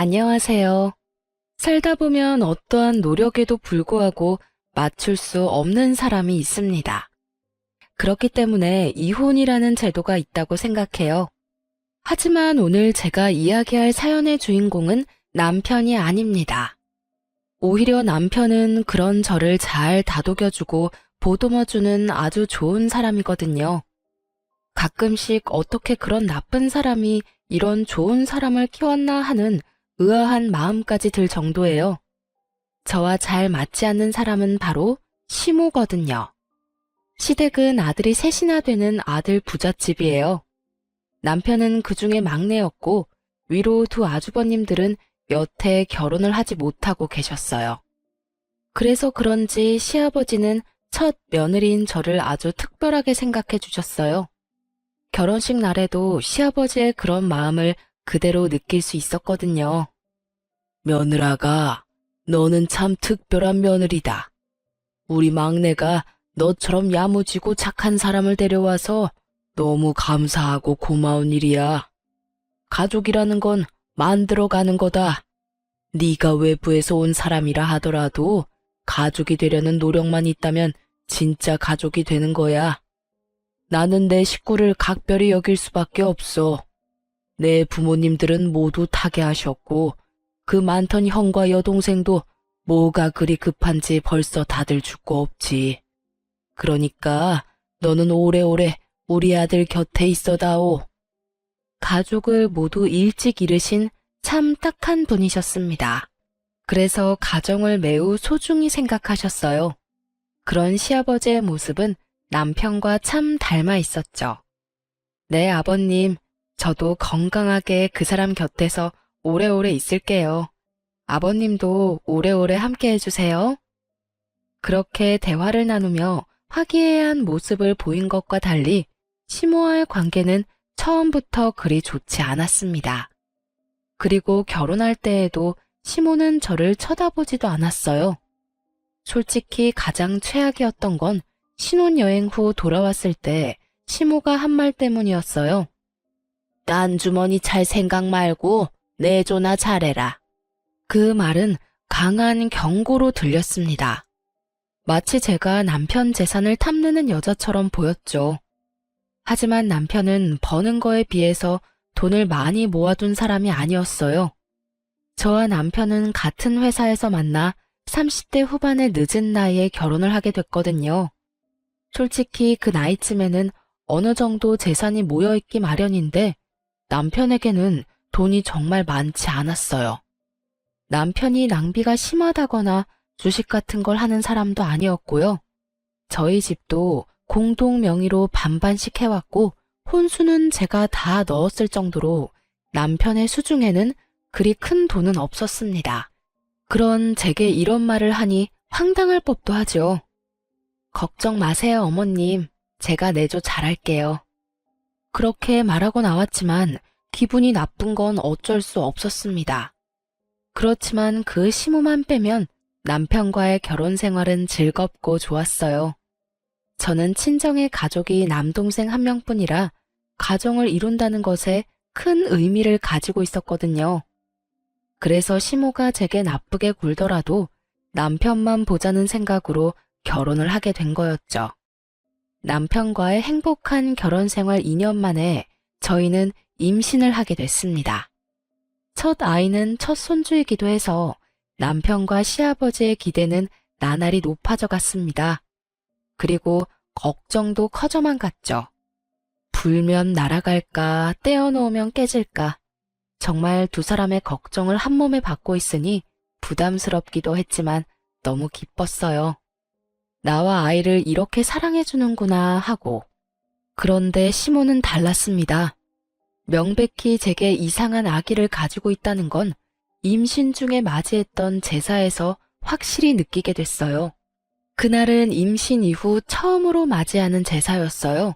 안녕하세요. 살다 보면 어떠한 노력에도 불구하고 맞출 수 없는 사람이 있습니다. 그렇기 때문에 이혼이라는 제도가 있다고 생각해요. 하지만 오늘 제가 이야기할 사연의 주인공은 남편이 아닙니다. 오히려 남편은 그런 저를 잘 다독여주고 보듬어주는 아주 좋은 사람이거든요. 가끔씩 어떻게 그런 나쁜 사람이 이런 좋은 사람을 키웠나 하는 의아한 마음까지 들 정도예요. 저와 잘 맞지 않는 사람은 바로 시모거든요. 시댁은 아들이 셋이나 되는 아들 부잣집이에요. 남편은 그 중에 막내였고 위로 두 아주버님들은 여태 결혼을 하지 못하고 계셨어요. 그래서 그런지 시아버지는 첫 며느리인 저를 아주 특별하게 생각해 주셨어요. 결혼식 날에도 시아버지의 그런 마음을 그대로 느낄 수 있었거든요. 며느라가, 너는 참 특별한 며느리다. 우리 막내가 너처럼 야무지고 착한 사람을 데려와서 너무 감사하고 고마운 일이야. 가족이라는 건 만들어가는 거다. 네가 외부에서 온 사람이라 하더라도 가족이 되려는 노력만 있다면 진짜 가족이 되는 거야. 나는 내 식구를 각별히 여길 수밖에 없어. 내 부모님들은 모두 타계하셨고 그 많던 형과 여동생도 뭐가 그리 급한지 벌써 다들 죽고 없지. 그러니까 너는 오래오래 우리 아들 곁에 있어다오. 가족을 모두 일찍 잃으신 참 딱한 분이셨습니다. 그래서 가정을 매우 소중히 생각하셨어요. 그런 시아버지의 모습은 남편과 참 닮아 있었죠. 네, 아버님, 저도 건강하게 그 사람 곁에서 오래오래 있을게요. 아버님도 오래오래 함께 해주세요. 그렇게 대화를 나누며 화기애애한 모습을 보인 것과 달리 시모와의 관계는 처음부터 그리 좋지 않았습니다. 그리고 결혼할 때에도 시모는 저를 쳐다보지도 않았어요. 솔직히 가장 최악이었던 건 신혼여행 후 돌아왔을 때 시모가 한 말 때문이었어요. 딴 주머니 찰 생각 말고 내조나 잘해라. 그 말은 강한 경고로 들렸습니다. 마치 제가 남편 재산을 탐내는 여자처럼 보였죠. 하지만 남편은 버는 거에 비해서 돈을 많이 모아둔 사람이 아니었어요. 저와 남편은 같은 회사에서 만나 30대 후반의 늦은 나이에 결혼을 하게 됐거든요. 솔직히 그 나이쯤에는 어느 정도 재산이 모여있기 마련인데 남편에게는 돈이 정말 많지 않았어요. 남편이 낭비가 심하다거나 주식 같은 걸 하는 사람도 아니었고요. 저희 집도 공동 명의로 반반씩 해왔고 혼수는 제가 다 넣었을 정도로 남편의 수중에는 그리 큰 돈은 없었습니다. 그런 제게 이런 말을 하니 황당할 법도 하죠. 걱정 마세요, 어머님. 제가 내조 잘할게요. 그렇게 말하고 나왔지만 기분이 나쁜 건 어쩔 수 없었습니다. 그렇지만 그 시모만 빼면 남편과의 결혼 생활은 즐겁고 좋았어요. 저는 친정의 가족이 남동생 한 명뿐이라 가정을 이룬다는 것에 큰 의미를 가지고 있었거든요. 그래서 시모가 제게 나쁘게 굴더라도 남편만 보자는 생각으로 결혼을 하게 된 거였죠. 남편과의 행복한 결혼 생활 2년 만에 저희는 임신을 하게 됐습니다. 첫 아이는 첫 손주이기도 해서 남편과 시아버지의 기대는 나날이 높아져 갔습니다. 그리고 걱정도 커져만 갔죠. 불면 날아갈까, 떼어놓으면 깨질까. 정말 두 사람의 걱정을 한 몸에 받고 있으니 부담스럽기도 했지만 너무 기뻤어요. 나와 아이를 이렇게 사랑해주는구나 하고. 그런데 시모는 달랐습니다. 명백히 제게 이상한 아기를 가지고 있다는 건 임신 중에 맞이했던 제사에서 확실히 느끼게 됐어요. 그날은 임신 이후 처음으로 맞이하는 제사였어요.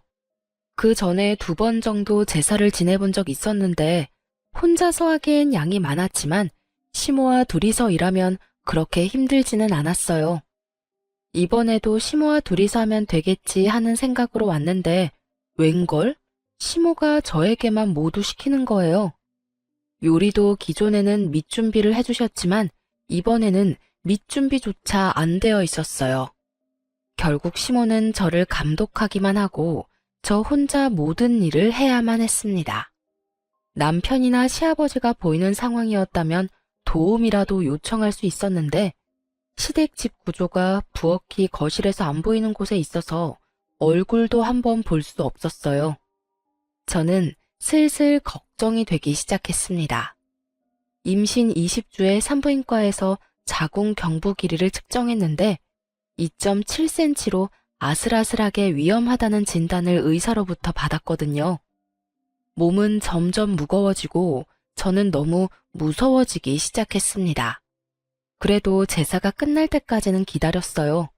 그 전에 2번 정도 제사를 지내본 적 있었는데 혼자서 하기엔 양이 많았지만 시모와 둘이서 일하면 그렇게 힘들지는 않았어요. 이번에도 시모와 둘이서 하면 되겠지 하는 생각으로 왔는데 웬걸? 시모가 저에게만 모두 시키는 거예요. 요리도 기존에는 밑준비를 해주셨지만 이번에는 밑준비조차 안 되어 있었어요. 결국 시모는 저를 감독하기만 하고 저 혼자 모든 일을 해야만 했습니다. 남편이나 시아버지가 보이는 상황이었다면 도움이라도 요청할 수 있었는데 시댁 집 구조가 부엌이 거실에서 안 보이는 곳에 있어서 얼굴도 한번 볼 수 없었어요. 저는 슬슬 걱정이 되기 시작했습니다. 임신 20주의 산부인과에서 자궁 경부 길이를 측정했는데 2.7cm로 아슬아슬하게 위험하다는 진단을 의사로부터 받았거든요. 몸은 점점 무거워지고 저는 너무 무서워지기 시작했습니다. 그래도 제사가 끝날 때까지는 기다렸어요.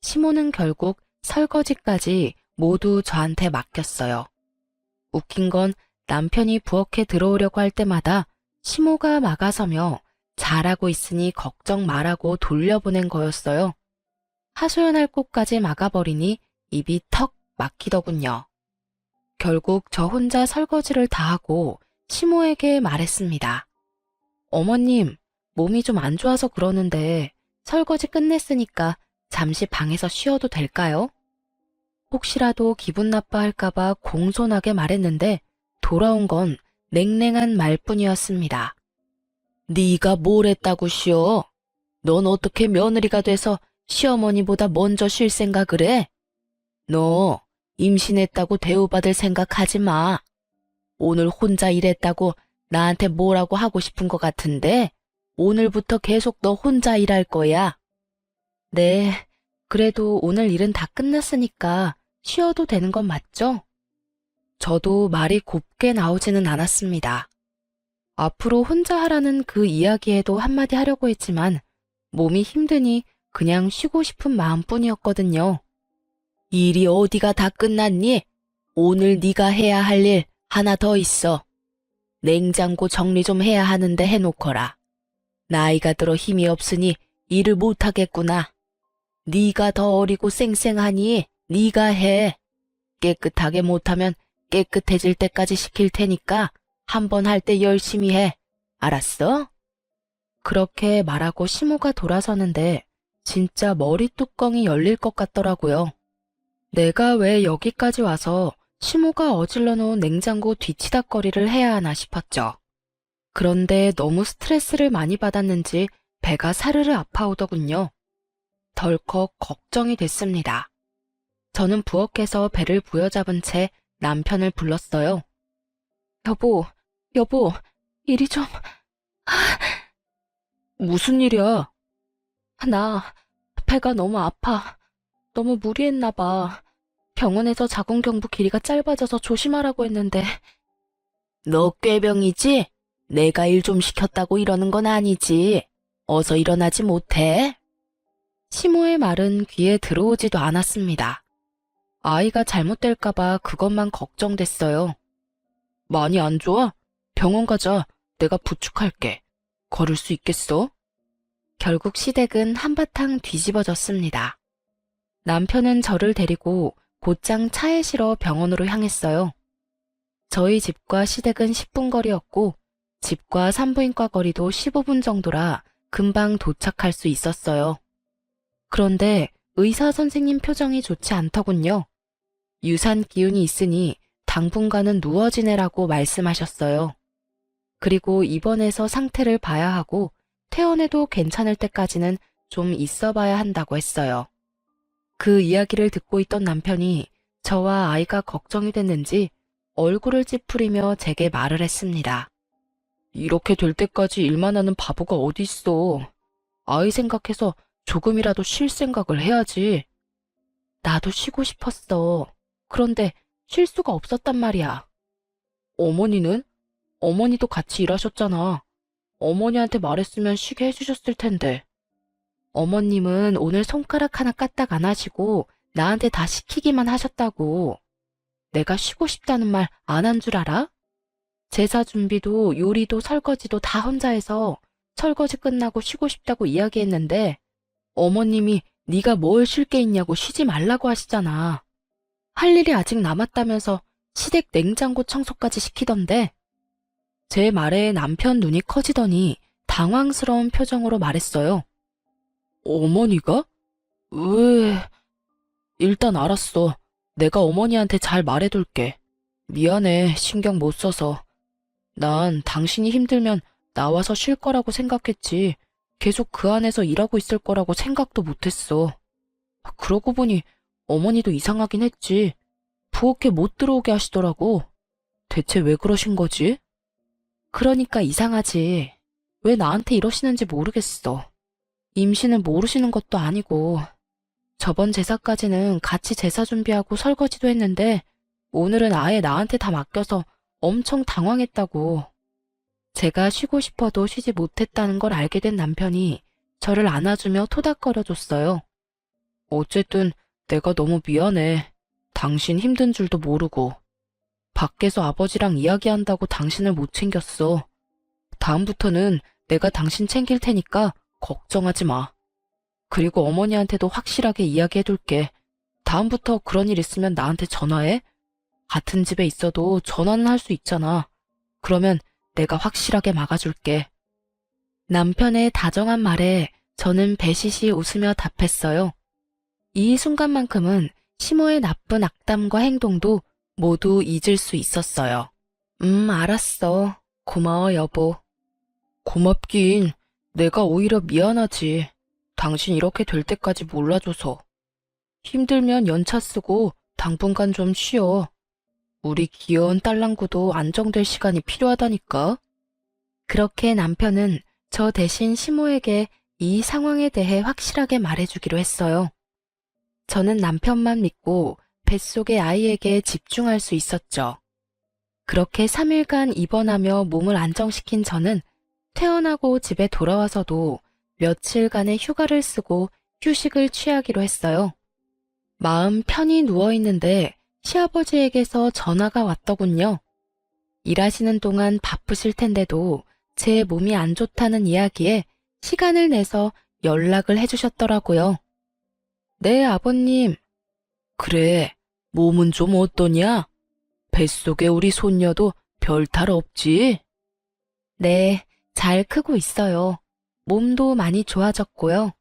시모는 결국 설거지까지 모두 저한테 맡겼어요. 웃긴 건 남편이 부엌에 들어오려고 할 때마다 시모가 막아서며 잘하고 있으니 걱정 말라고 돌려보낸 거였어요. 하소연할 곳까지 막아버리니 입이 턱 막히더군요. 결국 저 혼자 설거지를 다 하고 시모에게 말했습니다. 어머님, 몸이 좀 안 좋아서 그러는데 설거지 끝냈으니까 잠시 방에서 쉬어도 될까요? 혹시라도 기분 나빠할까봐 공손하게 말했는데 돌아온 건 냉랭한 말뿐이었습니다. 네가 뭘 했다고 쉬어? 넌 어떻게 며느리가 돼서 시어머니보다 먼저 쉴 생각을 해? 너 임신했다고 대우받을 생각하지 마. 오늘 혼자 일했다고 나한테 뭐라고 하고 싶은 것 같은데 오늘부터 계속 너 혼자 일할 거야. 네, 그래도 오늘 일은 다 끝났으니까 쉬어도 되는 건 맞죠? 저도 말이 곱게 나오지는 않았습니다. 앞으로 혼자 하라는 그 이야기에도 한마디 하려고 했지만 몸이 힘드니 그냥 쉬고 싶은 마음뿐이었거든요. 일이 어디가 다 끝났니? 오늘 네가 해야 할 일 하나 더 있어. 냉장고 정리 좀 해야 하는데 해놓거라. 나이가 들어 힘이 없으니 일을 못하겠구나. 네가 더 어리고 쌩쌩하니 네가 해. 깨끗하게 못하면 깨끗해질 때까지 시킬 테니까 한 번 할 때 열심히 해. 알았어? 그렇게 말하고 시모가 돌아서는데 진짜 머리 뚜껑이 열릴 것 같더라고요. 내가 왜 여기까지 와서 시모가 어질러 놓은 냉장고 뒤치다꺼리를 해야 하나 싶었죠. 그런데 너무 스트레스를 많이 받았는지 배가 사르르 아파오더군요. 덜컥 걱정이 됐습니다. 저는 부엌에서 배를 부여잡은 채 남편을 불렀어요. 여보, 이리 좀... 무슨 일이야? 나 배가 너무 아파. 너무 무리했나 봐. 병원에서 자궁경부 길이가 짧아져서 조심하라고 했는데. 너 꾀병이지? 내가 일 좀 시켰다고 이러는 건 아니지. 어서 일어나지 못해? 시모의 말은 귀에 들어오지도 않았습니다. 아이가 잘못될까봐 그것만 걱정됐어요. 많이 안 좋아? 병원 가자. 내가 부축할게. 걸을 수 있겠어? 결국 시댁은 한바탕 뒤집어졌습니다. 남편은 저를 데리고 곧장 차에 실어 병원으로 향했어요. 저희 집과 시댁은 10분 거리였고 집과 산부인과 거리도 15분 정도라 금방 도착할 수 있었어요. 그런데 의사 선생님 표정이 좋지 않더군요. 유산 기운이 있으니 당분간은 누워 지내라고 말씀하셨어요. 그리고 입원해서 상태를 봐야 하고 퇴원해도 괜찮을 때까지는 좀 있어 봐야 한다고 했어요. 그 이야기를 듣고 있던 남편이 저와 아이가 걱정이 됐는지 얼굴을 찌푸리며 제게 말을 했습니다. 이렇게 될 때까지 일만 하는 바보가 어디 있어. 아이 생각해서 조금이라도 쉴 생각을 해야지. 나도 쉬고 싶었어. 그런데 쉴 수가 없었단 말이야. 어머니는? 어머니도 같이 일하셨잖아. 어머니한테 말했으면 쉬게 해주셨을 텐데. 어머님은 오늘 손가락 하나 까딱 안 하시고 나한테 다 시키기만 하셨다고. 내가 쉬고 싶다는 말 안 한 줄 알아? 제사 준비도 요리도 설거지도 다 혼자 해서 설거지 끝나고 쉬고 싶다고 이야기했는데 어머님이 네가 뭘 쉴 게 있냐고 쉬지 말라고 하시잖아. 할 일이 아직 남았다면서 시댁 냉장고 청소까지 시키던데. 제 말에 남편 눈이 커지더니 당황스러운 표정으로 말했어요. 어머니가? 왜? 일단 알았어. 내가 어머니한테 잘 말해둘게. 미안해, 신경 못 써서. 난 당신이 힘들면 나와서 쉴 거라고 생각했지. 계속 그 안에서 일하고 있을 거라고 생각도 못했어. 그러고 보니 어머니도 이상하긴 했지. 부엌에 못 들어오게 하시더라고. 대체 왜 그러신 거지? 그러니까 이상하지. 왜 나한테 이러시는지 모르겠어. 임신을 모르시는 것도 아니고. 저번 제사까지는 같이 제사 준비하고 설거지도 했는데 오늘은 아예 나한테 다 맡겨서 엄청 당황했다고. 제가 쉬고 싶어도 쉬지 못했다는 걸 알게 된 남편이 저를 안아주며 토닥거려줬어요. 어쨌든 내가 너무 미안해. 당신 힘든 줄도 모르고. 밖에서 아버지랑 이야기한다고 당신을 못 챙겼어. 다음부터는 내가 당신 챙길 테니까 걱정하지 마. 그리고 어머니한테도 확실하게 이야기해둘게. 다음부터 그런 일 있으면 나한테 전화해. 같은 집에 있어도 전화는 할 수 있잖아. 그러면 내가 확실하게 막아줄게. 남편의 다정한 말에 저는 배시시 웃으며 답했어요. 이 순간만큼은 시모의 나쁜 악담과 행동도 모두 잊을 수 있었어요. 알았어. 고마워, 여보. 고맙긴. 내가 오히려 미안하지. 당신 이렇게 될 때까지 몰라줘서. 힘들면 연차 쓰고 당분간 좀 쉬어. 우리 귀여운 딸랑구도 안정될 시간이 필요하다니까. 그렇게 남편은 저 대신 시모에게 이 상황에 대해 확실하게 말해주기로 했어요. 저는 남편만 믿고 뱃속의 아이에게 집중할 수 있었죠. 그렇게 3일간 입원하며 몸을 안정시킨 저는 퇴원하고 집에 돌아와서도 며칠간의 휴가를 쓰고 휴식을 취하기로 했어요. 마음 편히 누워있는데 시아버지에게서 전화가 왔더군요. 일하시는 동안 바쁘실 텐데도 제 몸이 안 좋다는 이야기에 시간을 내서 연락을 해주셨더라고요. 네, 아버님. 그래, 몸은 좀 어떠냐? 뱃속에 우리 손녀도 별탈 없지? 네, 잘 크고 있어요. 몸도 많이 좋아졌고요.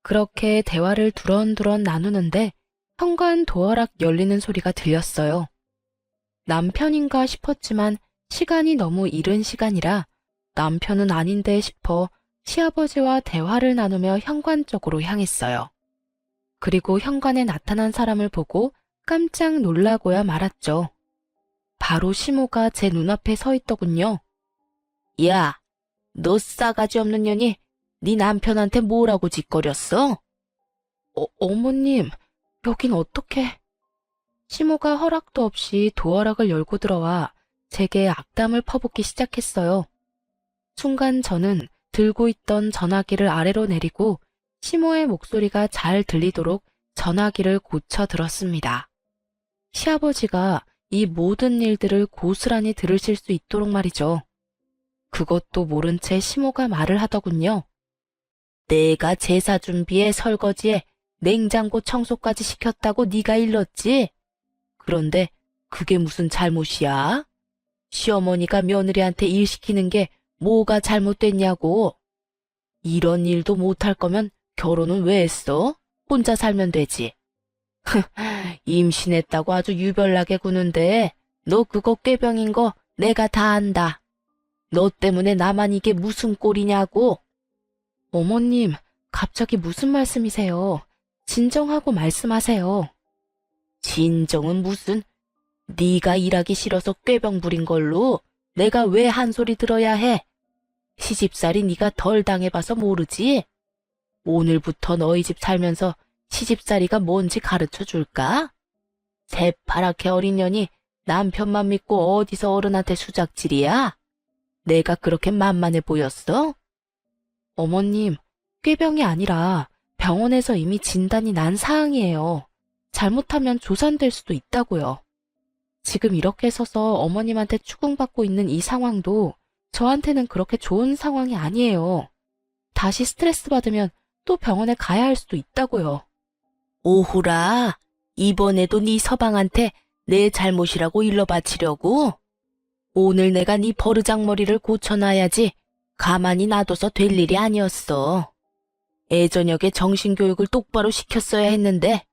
그렇게 대화를 두런두런 나누는데 현관 도어락 열리는 소리가 들렸어요. 남편인가 싶었지만 시간이 너무 이른 시간이라 남편은 아닌데 싶어 시아버지와 대화를 나누며 현관 쪽으로 향했어요. 그리고 현관에 나타난 사람을 보고 깜짝 놀라고야 말았죠. 바로 시모가 제 눈앞에 서 있더군요. 야, 너 싸가지 없는 년이 네 남편한테 뭐라고 짓거렸어? 어머님, 여긴 어떻게? 시모가 허락도 없이 도어락을 열고 들어와 제게 악담을 퍼붓기 시작했어요. 순간 저는 들고 있던 전화기를 아래로 내리고 시모의 목소리가 잘 들리도록 전화기를 고쳐 들었습니다. 시아버지가 이 모든 일들을 고스란히 들으실 수 있도록 말이죠. 그것도 모른 채 시모가 말을 하더군요. 내가 제사 준비에 설거지에 냉장고 청소까지 시켰다고 네가 일렀지? 그런데 그게 무슨 잘못이야? 시어머니가 며느리한테 일 시키는 게 뭐가 잘못됐냐고. 이런 일도 못할 거면 결혼은 왜 했어? 혼자 살면 되지. 임신했다고 아주 유별나게 구는데 너 그거 꾀병인 거 내가 다 안다. 너 때문에 나만 이게 무슨 꼴이냐고. 어머님, 갑자기 무슨 말씀이세요? 진정하고 말씀하세요. 진정은 무슨? 네가 일하기 싫어서 꾀병 부린 걸로 내가 왜 한 소리 들어야 해? 시집살이 네가 덜 당해봐서 모르지? 오늘부터 너희 집 살면서 시집살이가 뭔지 가르쳐 줄까? 새파랗게 어린 년이 남편만 믿고 어디서 어른한테 수작질이야? 내가 그렇게 만만해 보였어? 어머님, 꾀병이 아니라 병원에서 이미 진단이 난 사항이에요. 잘못하면 조산될 수도 있다고요. 지금 이렇게 서서 어머님한테 추궁받고 있는 이 상황도 저한테는 그렇게 좋은 상황이 아니에요. 다시 스트레스 받으면 또 병원에 가야 할 수도 있다고요. 오호라, 이번에도 네 서방한테 내 잘못이라고 일러 바치려고? 오늘 내가 네 버르장머리를 고쳐놔야지. 가만히 놔둬서 될 일이 아니었어. 애저녁에 정신교육을 똑바로 시켰어야 했는데.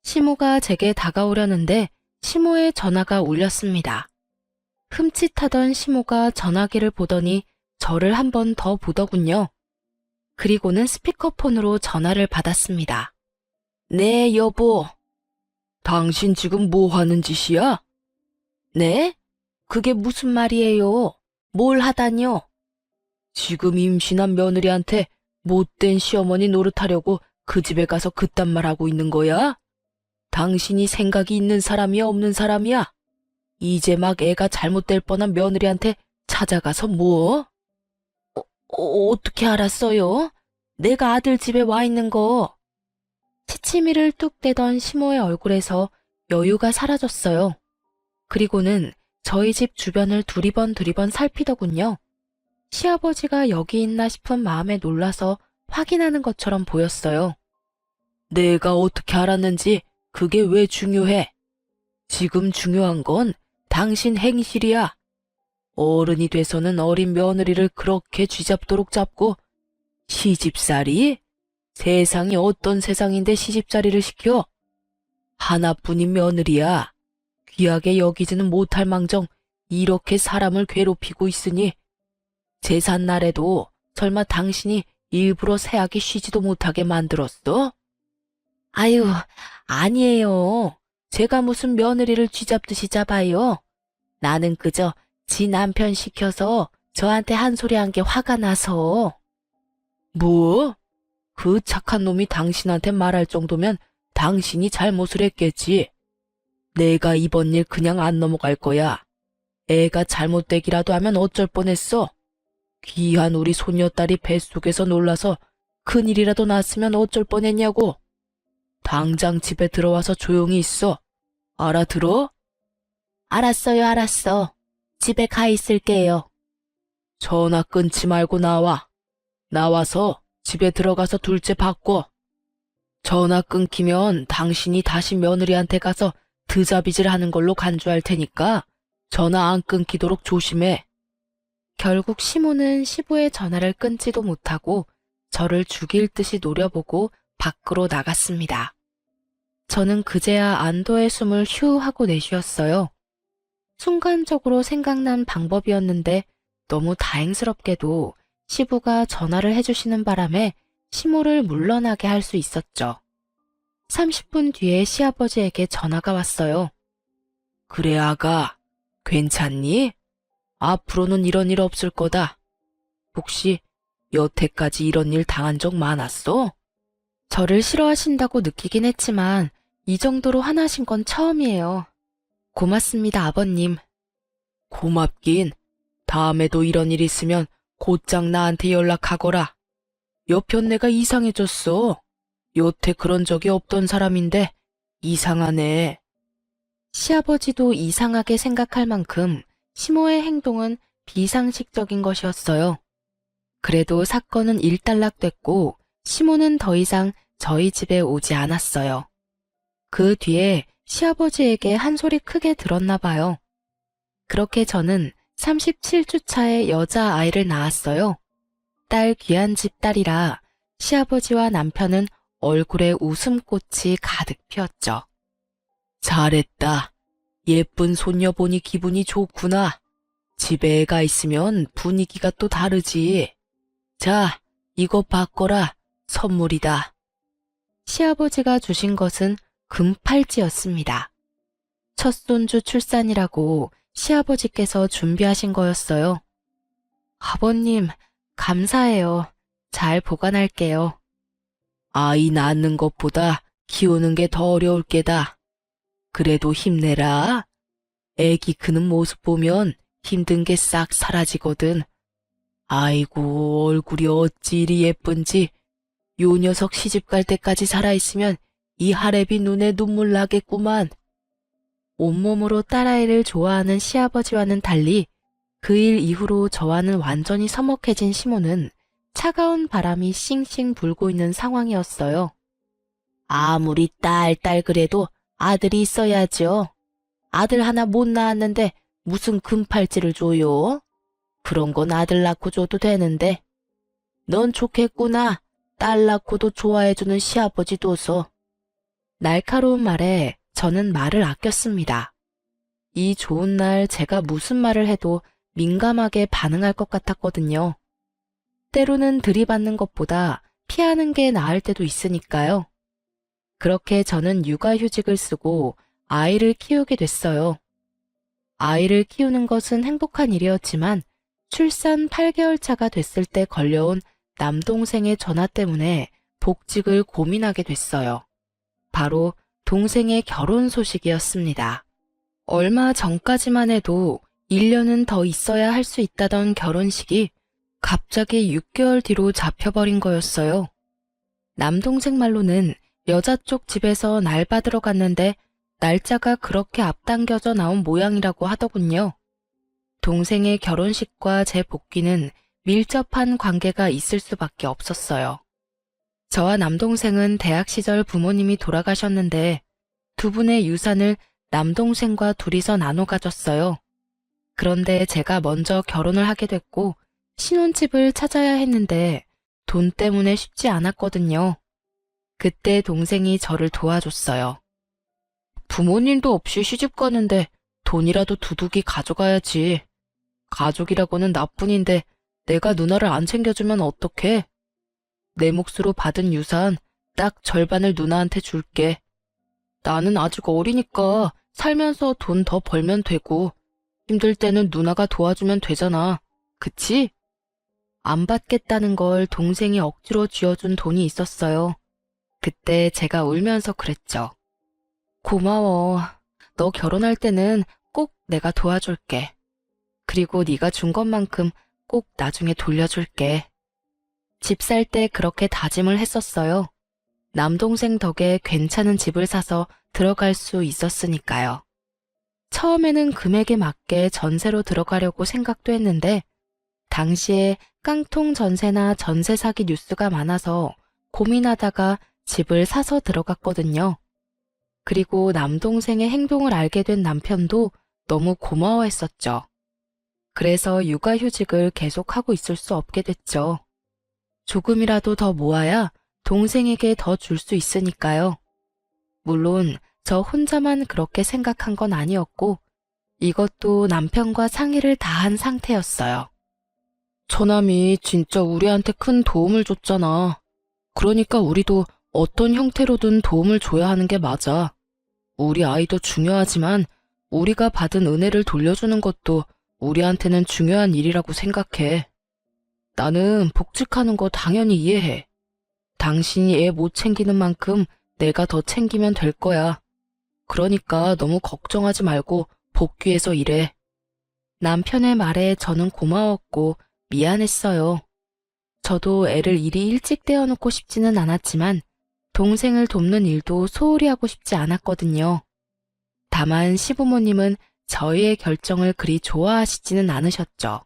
시모가 제게 다가오려는데 시모의 전화가 울렸습니다. 흠칫하던 시모가 전화기를 보더니 저를 한 번 더 보더군요. 그리고는 스피커폰으로 전화를 받았습니다. 네, 여보. 당신 지금 뭐 하는 짓이야? 네? 그게 무슨 말이에요? 뭘 하다뇨? 지금 임신한 며느리한테 못된 시어머니 노릇하려고 그 집에 가서 그딴 말 하고 있는 거야? 당신이 생각이 있는 사람이야, 없는 사람이야? 이제 막 애가 잘못될 뻔한 며느리한테 찾아가서 뭐? 어떻게 알았어요? 내가 아들 집에 와 있는 거. 치치미를 뚝 떼던 시모의 얼굴에서 여유가 사라졌어요. 그리고는 저희 집 주변을 두리번 살피더군요. 시아버지가 여기 있나 싶은 마음에 놀라서 확인하는 것처럼 보였어요. 내가 어떻게 알았는지 그게 왜 중요해? 지금 중요한 건 당신 행실이야. 어른이 돼서는 어린 며느리를 그렇게 쥐잡도록 잡고 시집살이? 세상이 어떤 세상인데 시집살이를 시켜? 하나뿐인 며느리야. 귀하게 여기지는 못할 망정 이렇게 사람을 괴롭히고 있으니 제삿날에도 설마 당신이 일부러 새하게 쉬지도 못하게 만들었어? 아유, 아니에요. 제가 무슨 며느리를 쥐잡듯이 잡아요. 나는 그저 지 남편 시켜서 저한테 한 소리 한 게 화가 나서. 뭐? 그 착한 놈이 당신한테 말할 정도면 당신이 잘못을 했겠지. 내가 이번 일 그냥 안 넘어갈 거야. 애가 잘못되기라도 하면 어쩔 뻔했어. 귀한 우리 손녀딸이 뱃속에서 놀라서 큰일이라도 났으면 어쩔 뻔했냐고. 당장 집에 들어와서 조용히 있어. 알아들어? 알았어요, 알았어. 집에 가 있을게요. 전화 끊지 말고 나와. 나와서 집에 들어가서 둘째 바꿔. 전화 끊기면 당신이 다시 며느리한테 가서 드자비질 하는 걸로 간주할 테니까 전화 안 끊기도록 조심해. 결국 시모는 시부의 전화를 끊지도 못하고 저를 죽일 듯이 노려보고 밖으로 나갔습니다. 저는 그제야 안도의 숨을 휴 하고 내쉬었어요. 순간적으로 생각난 방법이었는데 너무 다행스럽게도 시부가 전화를 해주시는 바람에 시모를 물러나게 할 수 있었죠. 30분 뒤에 시아버지에게 전화가 왔어요. 그래, 아가. 괜찮니? 앞으로는 이런 일 없을 거다. 혹시 여태까지 이런 일 당한 적 많았어? 저를 싫어하신다고 느끼긴 했지만 이 정도로 화나신 건 처음이에요. 고맙습니다, 아버님. 고맙긴. 다음에도 이런 일 있으면 곧장 나한테 연락하거라. 여편 내가 이상해졌어. 여태 그런 적이 없던 사람인데 이상하네. 시아버지도 이상하게 생각할 만큼 시모의 행동은 비상식적인 것이었어요. 그래도 사건은 일단락됐고 시모는 더 이상 저희 집에 오지 않았어요. 그 뒤에 시아버지에게 한 소리 크게 들었나 봐요. 그렇게 저는 37주 차에 여자아이를 낳았어요. 딸 귀한 집 딸이라 시아버지와 남편은 얼굴에 웃음꽃이 가득 피었죠. 잘했다. 예쁜 손녀 보니 기분이 좋구나. 집에 애가 있으면 분위기가 또 다르지. 자, 이거 받거라. 선물이다. 시아버지가 주신 것은 금팔찌였습니다. 첫 손주 출산이라고 시아버지께서 준비하신 거였어요. 아버님, 감사해요. 잘 보관할게요. 아이 낳는 것보다 키우는 게 더 어려울 게다. 그래도 힘내라. 애기 크는 모습 보면 힘든 게 싹 사라지거든. 아이고, 얼굴이 어찌 이리 예쁜지. 요 녀석 시집 갈 때까지 살아있으면 이 하랩이 눈에 눈물 나겠구만. 온몸으로 딸아이를 좋아하는 시아버지와는 달리 그 일 이후로 저와는 완전히 서먹해진 시모는 차가운 바람이 싱싱 불고 있는 상황이었어요. 아무리 딸 그래도 아들이 있어야죠. 아들 하나 못 낳았는데 무슨 금팔찌를 줘요? 그런 건 아들 낳고 줘도 되는데. 넌 좋겠구나. 딸 낳고도 좋아해주는 시아버지 둬서. 날카로운 말에 저는 말을 아꼈습니다. 이 좋은 날 제가 무슨 말을 해도 민감하게 반응할 것 같았거든요. 때로는 들이받는 것보다 피하는 게 나을 때도 있으니까요. 그렇게 저는 육아휴직을 쓰고 아이를 키우게 됐어요. 아이를 키우는 것은 행복한 일이었지만 출산 8개월 차가 됐을 때 걸려온 남동생의 전화 때문에 복직을 고민하게 됐어요. 바로 동생의 결혼 소식이었습니다. 얼마 전까지만 해도 1년은 더 있어야 할 수 있다던 결혼식이 갑자기 6개월 뒤로 잡혀버린 거였어요. 남동생 말로는 여자 쪽 집에서 날 받으러 갔는데 날짜가 그렇게 앞당겨져 나온 모양이라고 하더군요. 동생의 결혼식과 제 복귀는 밀접한 관계가 있을 수밖에 없었어요. 저와 남동생은 대학 시절 부모님이 돌아가셨는데 두 분의 유산을 남동생과 둘이서 나눠 가졌어요. 그런데 제가 먼저 결혼을 하게 됐고 신혼집을 찾아야 했는데 돈 때문에 쉽지 않았거든요. 그때 동생이 저를 도와줬어요. 부모님도 없이 시집 가는데 돈이라도 두둑이 가져가야지. 가족이라고는 나뿐인데 내가 누나를 안 챙겨주면 어떡해? 내 몫으로 받은 유산 딱 절반을 누나한테 줄게. 나는 아직 어리니까 살면서 돈 더 벌면 되고 힘들 때는 누나가 도와주면 되잖아. 그치? 안 받겠다는 걸 동생이 억지로 쥐어준 돈이 있었어요. 그때 제가 울면서 그랬죠. 고마워. 너 결혼할 때는 꼭 내가 도와줄게. 그리고 네가 준 것만큼 꼭 나중에 돌려줄게. 집 살 때 그렇게 다짐을 했었어요. 남동생 덕에 괜찮은 집을 사서 들어갈 수 있었으니까요. 처음에는 금액에 맞게 전세로 들어가려고 생각도 했는데 당시에 깡통 전세나 전세 사기 뉴스가 많아서 고민하다가 집을 사서 들어갔거든요. 그리고 남동생의 행동을 알게 된 남편도 너무 고마워했었죠. 그래서 육아휴직을 계속하고 있을 수 없게 됐죠. 조금이라도 더 모아야 동생에게 더 줄 수 있으니까요. 물론 저 혼자만 그렇게 생각한 건 아니었고 이것도 남편과 상의를 다 한 상태였어요. 처남이 진짜 우리한테 큰 도움을 줬잖아. 그러니까 우리도 어떤 형태로든 도움을 줘야 하는 게 맞아. 우리 아이도 중요하지만 우리가 받은 은혜를 돌려주는 것도 우리한테는 중요한 일이라고 생각해. 나는 복직하는 거 당연히 이해해. 당신이 애 못 챙기는 만큼 내가 더 챙기면 될 거야. 그러니까 너무 걱정하지 말고 복귀해서 일해. 남편의 말에 저는 고마웠고 미안했어요. 저도 애를 이리 일찍 떼어놓고 싶지는 않았지만 동생을 돕는 일도 소홀히 하고 싶지 않았거든요. 다만 시부모님은 저희의 결정을 그리 좋아하시지는 않으셨죠.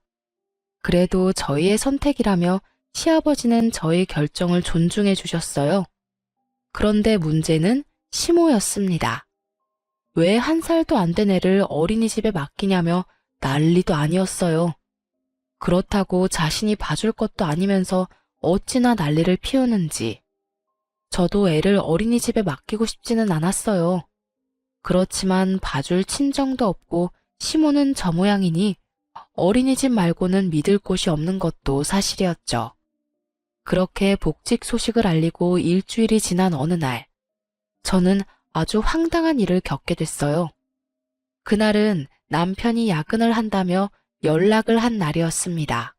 그래도 저희의 선택이라며 시아버지는 저희 결정을 존중해 주셨어요. 그런데 문제는 시모였습니다. 왜 1살도 안 된 애를 어린이집에 맡기냐며 난리도 아니었어요. 그렇다고 자신이 봐줄 것도 아니면서 어찌나 난리를 피우는지. 저도 애를 어린이집에 맡기고 싶지는 않았어요. 그렇지만 봐줄 친정도 없고 시모는 저 모양이니 어린이집 말고는 믿을 곳이 없는 것도 사실이었죠. 그렇게 복직 소식을 알리고 일주일이 지난 어느 날, 저는 아주 황당한 일을 겪게 됐어요. 그날은 남편이 야근을 한다며 연락을 한 날이었습니다.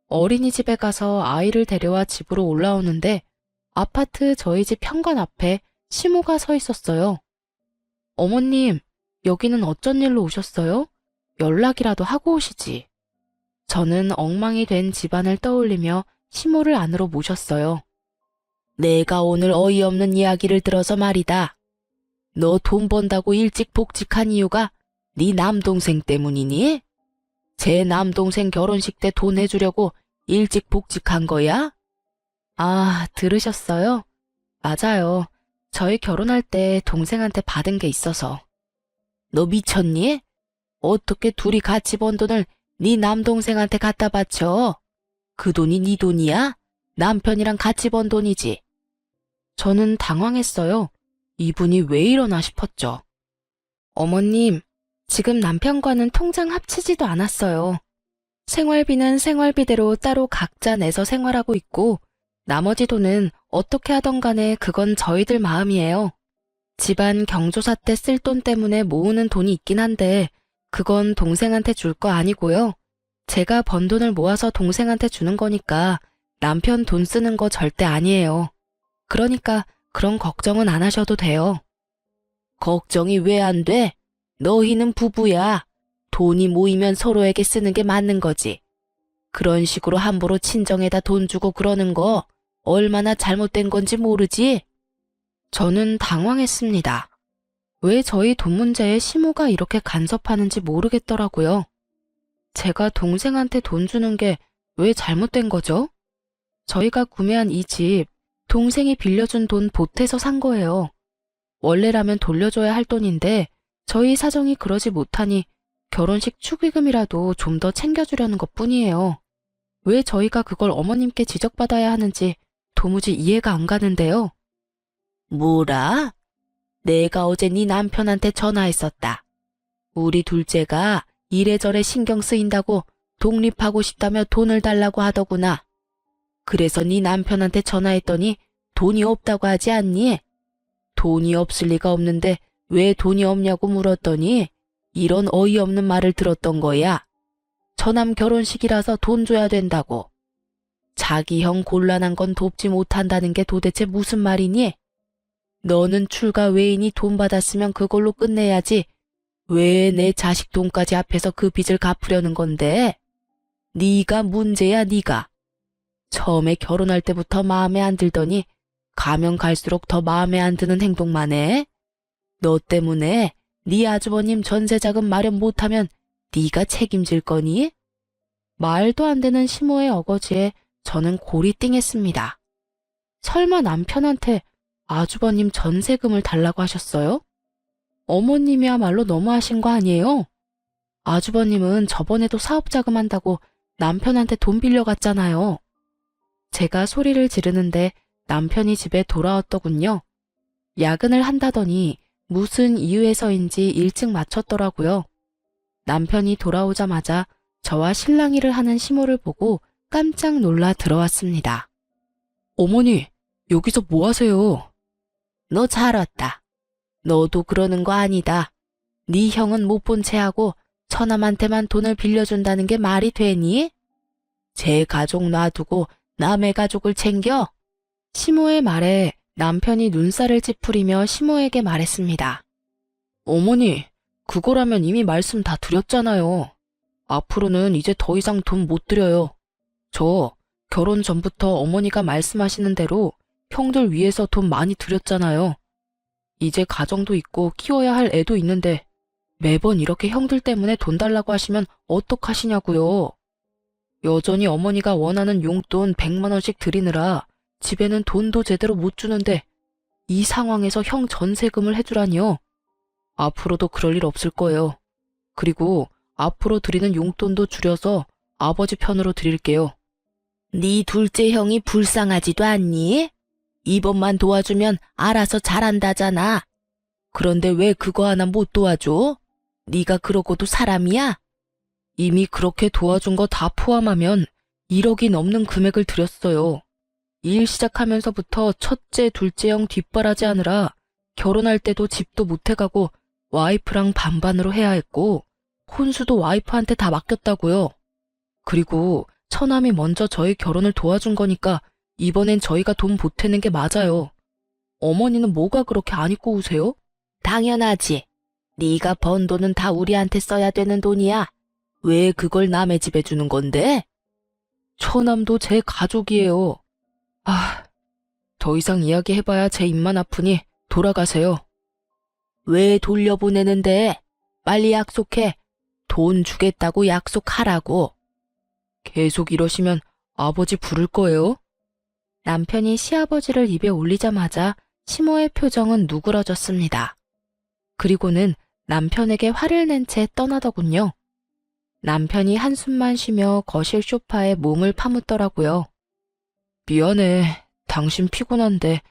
어린이집에 가서 아이를 데려와 집으로 올라오는데 아파트 저희 집 현관 앞에 시모가 서 있었어요. 어머님, 여기는 어쩐 일로 오셨어요? 연락이라도 하고 오시지. 저는 엉망이 된 집안을 떠올리며 시모를 안으로 모셨어요. 내가 오늘 어이없는 이야기를 들어서 말이다. 너 돈 번다고 일찍 복직한 이유가 네 남동생 때문이니? 제 남동생 결혼식 때 돈 해주려고 일찍 복직한 거야? 아, 들으셨어요? 맞아요. 저희 결혼할 때 동생한테 받은 게 있어서. 너 미쳤니? 어떻게 둘이 같이 번 돈을 네 남동생한테 갖다 바쳐? 그 돈이 네 돈이야? 남편이랑 같이 번 돈이지. 저는 당황했어요. 이분이 왜 이러나 싶었죠. 어머님, 지금 남편과는 통장 합치지도 않았어요. 생활비는 생활비대로 따로 각자 내서 생활하고 있고, 나머지 돈은 어떻게 하던 간에 그건 저희들 마음이에요. 집안 경조사 때 쓸 돈 때문에 모으는 돈이 있긴 한데, 그건 동생한테 줄 거 아니고요. 제가 번 돈을 모아서 동생한테 주는 거니까 남편 돈 쓰는 거 절대 아니에요. 그러니까 그런 걱정은 안 하셔도 돼요. 걱정이 왜 안 돼? 너희는 부부야. 돈이 모이면 서로에게 쓰는 게 맞는 거지. 그런 식으로 함부로 친정에다 돈 주고 그러는 거 얼마나 잘못된 건지 모르지? 저는 당황했습니다. 왜 저희 돈 문제에 시모가 이렇게 간섭하는지 모르겠더라고요. 제가 동생한테 돈 주는 게 왜 잘못된 거죠? 저희가 구매한 이 집, 동생이 빌려준 돈 보태서 산 거예요. 원래라면 돌려줘야 할 돈인데 저희 사정이 그러지 못하니 결혼식 축의금이라도 좀 더 챙겨주려는 것뿐이에요. 왜 저희가 그걸 어머님께 지적받아야 하는지 도무지 이해가 안 가는데요. 뭐라? 내가 어제 네 남편한테 전화했었다. 우리 둘째가 이래저래 신경 쓰인다고 독립하고 싶다며 돈을 달라고 하더구나. 그래서 네 남편한테 전화했더니 돈이 없다고 하지 않니? 돈이 없을 리가 없는데 왜 돈이 없냐고 물었더니 이런 어이없는 말을 들었던 거야. 처남 결혼식이라서 돈 줘야 된다고. 자기 형 곤란한 건 돕지 못한다는 게 도대체 무슨 말이니? 너는 출가 외인이 돈 받았으면 그걸로 끝내야지. 왜 내 자식 돈까지 앞에서 그 빚을 갚으려는 건데? 네가 문제야, 네가. 처음에 결혼할 때부터 마음에 안 들더니 가면 갈수록 더 마음에 안 드는 행동만 해. 너 때문에 네 아주버님 전세자금 마련 못하면 네가 책임질 거니? 말도 안 되는 시모의 어거지에 저는 골이 띵했습니다. 설마 남편한테 아주버님 전세금을 달라고 하셨어요? 어머님이야말로 너무하신 거 아니에요? 아주버님은 저번에도 사업자금 한다고 남편한테 돈 빌려갔잖아요. 제가 소리를 지르는데 남편이 집에 돌아왔더군요. 야근을 한다더니 무슨 이유에서인지 일찍 마쳤더라고요. 남편이 돌아오자마자 저와 실랑이를 하는 시모를 보고 깜짝 놀라 들어왔습니다. 어머니, 여기서 뭐 하세요? 너 잘 왔다. 너도 그러는 거 아니다. 네 형은 못 본 채하고 처남한테만 돈을 빌려준다는 게 말이 되니? 제 가족 놔두고 남의 가족을 챙겨? 시모의 말에 남편이 눈살을 찌푸리며 시모에게 말했습니다. 어머니, 그거라면 이미 말씀 다 드렸잖아요. 앞으로는 이제 더 이상 돈 못 드려요. 저 결혼 전부터 어머니가 말씀하시는 대로 형들 위해서 돈 많이 드렸잖아요. 이제 가정도 있고 키워야 할 애도 있는데 매번 이렇게 형들 때문에 돈 달라고 하시면 어떡하시냐고요. 여전히 어머니가 원하는 용돈 100만 원씩 드리느라 집에는 돈도 제대로 못 주는데 이 상황에서 형 전세금을 해주라니요. 앞으로도 그럴 일 없을 거예요. 그리고 앞으로 드리는 용돈도 줄여서 아버지 편으로 드릴게요. 네 둘째 형이 불쌍하지도 않니? 이번만 도와주면 알아서 잘한다잖아. 그런데 왜 그거 하나 못 도와줘? 네가 그러고도 사람이야? 이미 그렇게 도와준 거 다 포함하면 1억이 넘는 금액을 드렸어요. 일 시작하면서부터 첫째, 둘째 형 뒷바라지 하느라 결혼할 때도 집도 못 해가고 와이프랑 반반으로 해야 했고 혼수도 와이프한테 다 맡겼다고요. 그리고 처남이 먼저 저희 결혼을 도와준 거니까 이번엔 저희가 돈 보태는 게 맞아요. 어머니는 뭐가 그렇게 안 입고 우세요? 당연하지. 네가 번 돈은 다 우리한테 써야 되는 돈이야. 왜 그걸 남의 집에 주는 건데? 처남도 제 가족이에요. 더 이상 이야기해봐야 제 입만 아프니 돌아가세요. 왜 돌려보내는데? 빨리 약속해. 돈 주겠다고 약속하라고. 계속 이러시면 아버지 부를 거예요? 남편이 시아버지를 입에 올리자마자 시모의 표정은 누그러졌습니다. 그리고는 남편에게 화를 낸 채 떠나더군요. 남편이 한숨만 쉬며 거실 소파에 몸을 파묻더라고요. 미안해. 당신 피곤한데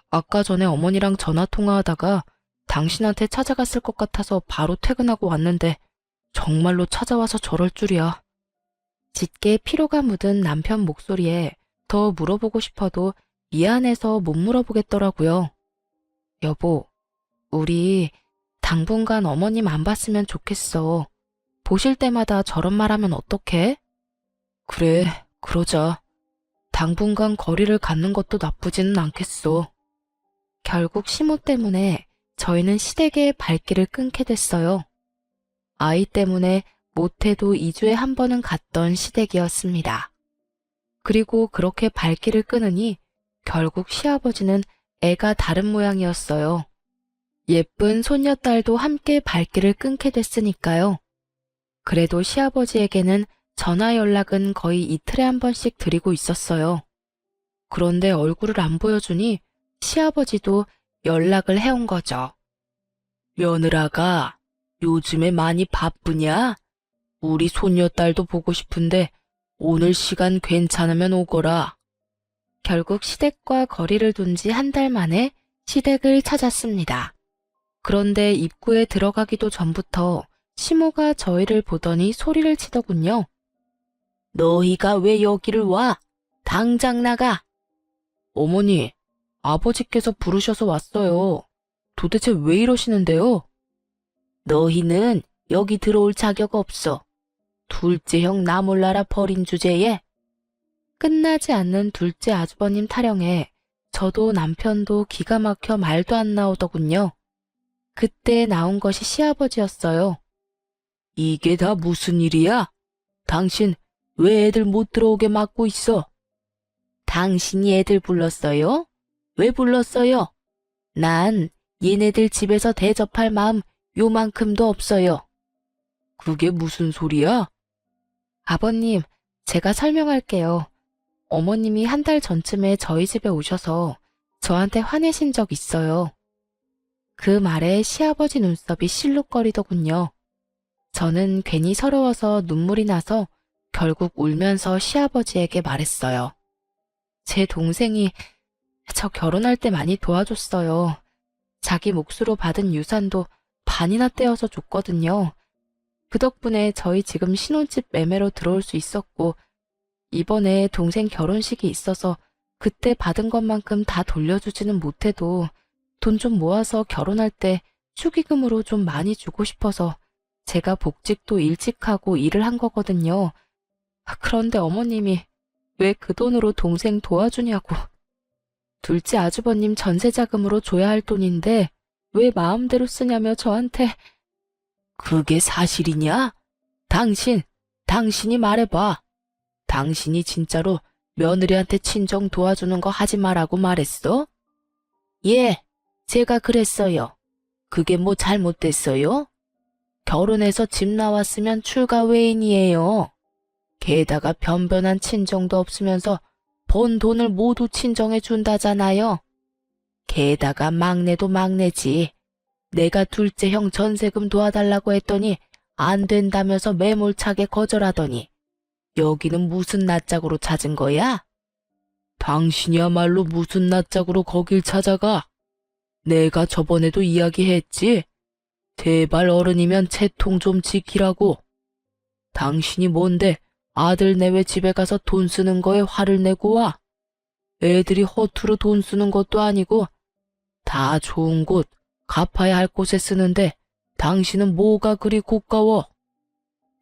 아까 전에 어머니랑 전화 통화하다가 당신한테 찾아갔을 것 같아서 바로 퇴근하고 왔는데 정말로 찾아와서 저럴 줄이야. 짙게 피로가 묻은 남편 목소리에 더 물어보고 싶어도 미안해서 못 물어보겠더라고요. 여보, 우리 당분간 어머님 안 봤으면 좋겠어. 보실 때마다 저런 말하면 어떡해? 그래, 그러자. 당분간 거리를 갖는 것도 나쁘지는 않겠어. 결국 시모 때문에 저희는 시댁의 발길을 끊게 됐어요. 아이 때문에 못해도 2주에 한 번은 갔던 시댁이었습니다. 그리고 그렇게 발길을 끊으니 결국 시아버지는 애가 다른 모양이었어요. 예쁜 손녀딸도 함께 발길을 끊게 됐으니까요. 그래도 시아버지에게는 전화 연락은 거의 이틀에 한 번씩 드리고 있었어요. 그런데 얼굴을 안 보여주니 시아버지도 연락을 해온 거죠. 며느라가 요즘에 많이 바쁘냐? 우리 손녀딸도 보고 싶은데 오늘 시간 괜찮으면 오거라. 결국 시댁과 거리를 둔 지 한 달 만에 시댁을 찾았습니다. 그런데 입구에 들어가기도 전부터 시모가 저희를 보더니 소리를 치더군요. 너희가 왜 여기를 와? 당장 나가. 어머니, 아버지께서 부르셔서 왔어요. 도대체 왜 이러시는데요? 너희는 여기 들어올 자격 없어. 둘째 형 나 몰라라 버린 주제에. 끝나지 않는 둘째 아주버님 타령에 저도 남편도 기가 막혀 말도 안 나오더군요. 그때 나온 것이 시아버지였어요. 이게 다 무슨 일이야? 당신 왜 애들 못 들어오게 막고 있어? 당신이 애들 불렀어요? 왜 불렀어요? 난 얘네들 집에서 대접할 마음 요만큼도 없어요. 그게 무슨 소리야? 아버님, 제가 설명할게요. 어머님이 한 달 전쯤에 저희 집에 오셔서 저한테 화내신 적 있어요. 그 말에 시아버지 눈썹이 실룩거리더군요. 저는 괜히 서러워서 눈물이 나서 결국 울면서 시아버지에게 말했어요. 제 동생이 저 결혼할 때 많이 도와줬어요. 자기 몫으로 받은 유산도 반이나 떼어서 줬거든요. 그 덕분에 저희 지금 신혼집 매매로 들어올 수 있었고 이번에 동생 결혼식이 있어서 그때 받은 것만큼 다 돌려주지는 못해도 돈 좀 모아서 결혼할 때 축의금으로 좀 많이 주고 싶어서 제가 복직도 일찍 하고 일을 한 거거든요. 그런데 어머님이 왜 그 돈으로 동생 도와주냐고. 둘째 아주버님 전세자금으로 줘야 할 돈인데 왜 마음대로 쓰냐며 저한테. 그게 사실이냐? 당신이 말해봐. 당신이 진짜로 며느리한테 친정 도와주는 거 하지 말라고 말했어? 예, 제가 그랬어요. 그게 뭐 잘못됐어요? 결혼해서 집 나왔으면 출가 외인이에요. 게다가 변변한 친정도 없으면서 번 돈을 모두 친정에 준다잖아요. 게다가 막내도 막내지. 내가 둘째 형 전세금 도와달라고 했더니 안 된다면서 매몰차게 거절하더니 여기는 무슨 낯짝으로 찾은 거야? 당신이야말로 무슨 낯짝으로 거길 찾아가? 내가 저번에도 이야기했지. 제발 어른이면 채통 좀 지키라고. 당신이 뭔데 아들 내외 집에 가서 돈 쓰는 거에 화를 내고 와. 애들이 허투루 돈 쓰는 것도 아니고 다 좋은 곳, 갚아야 할 곳에 쓰는데 당신은 뭐가 그리 고가워?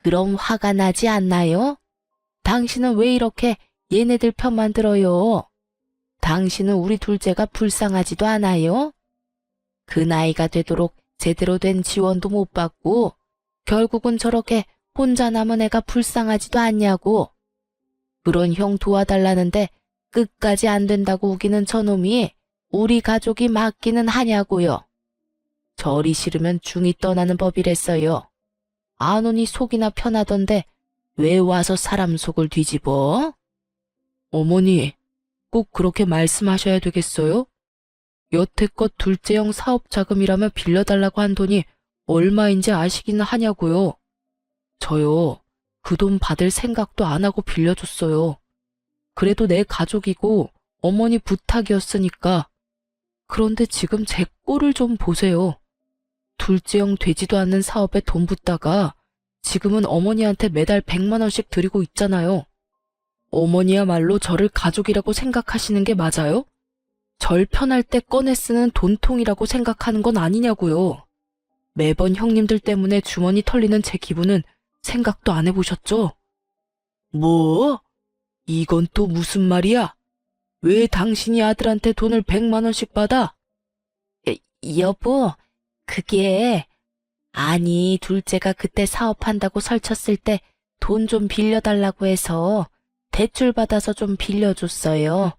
그럼 화가 나지 않나요? 당신은 왜 이렇게 얘네들 편만 들어요? 당신은 우리 둘째가 불쌍하지도 않아요? 그 나이가 되도록 제대로 된 지원도 못 받고 결국은 저렇게 혼자 남은 애가 불쌍하지도 않냐고. 그런 형 도와달라는데 끝까지 안 된다고 우기는 저놈이 우리 가족이 맞기는 하냐고요. 절이 싫으면 중이 떠나는 법이랬어요. 안 오니 속이나 편하던데 왜 와서 사람 속을 뒤집어? 어머니, 꼭 그렇게 말씀하셔야 되겠어요? 여태껏 둘째 형 사업 자금이라며 빌려달라고 한 돈이 얼마인지 아시기는 하냐고요. 저요, 그 돈 받을 생각도 안 하고 빌려줬어요. 그래도 내 가족이고 어머니 부탁이었으니까. 그런데 지금 제 꼴을 좀 보세요. 둘째형 되지도 않는 사업에 돈 붓다가 지금은 어머니한테 매달 100만 원씩 드리고 있잖아요. 어머니야말로 저를 가족이라고 생각하시는 게 맞아요? 절 편할 때 꺼내 쓰는 돈통이라고 생각하는 건 아니냐고요. 매번 형님들 때문에 주머니 털리는 제 기분은 생각도 안 해보셨죠? 뭐? 이건 또 무슨 말이야? 왜 당신이 아들한테 돈을 100만 원씩 받아? 여보, 그게... 아니, 둘째가 그때 사업한다고 설쳤을 때 돈 좀 빌려달라고 해서 대출 받아서 좀 빌려줬어요.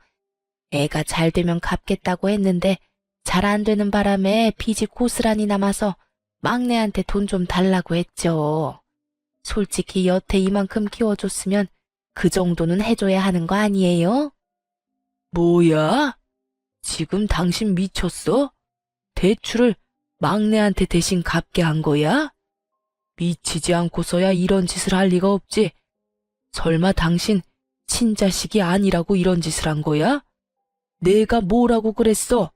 애가 잘 되면 갚겠다고 했는데 잘 안 되는 바람에 빚이 고스란히 남아서 막내한테 돈 좀 달라고 했죠. 솔직히 여태 이만큼 키워줬으면 그 정도는 해줘야 하는 거 아니에요? 뭐야? 지금 당신 미쳤어? 대출을 막내한테 대신 갚게 한 거야? 미치지 않고서야 이런 짓을 할 리가 없지. 설마 당신 친자식이 아니라고 이런 짓을 한 거야? 내가 뭐라고 그랬어?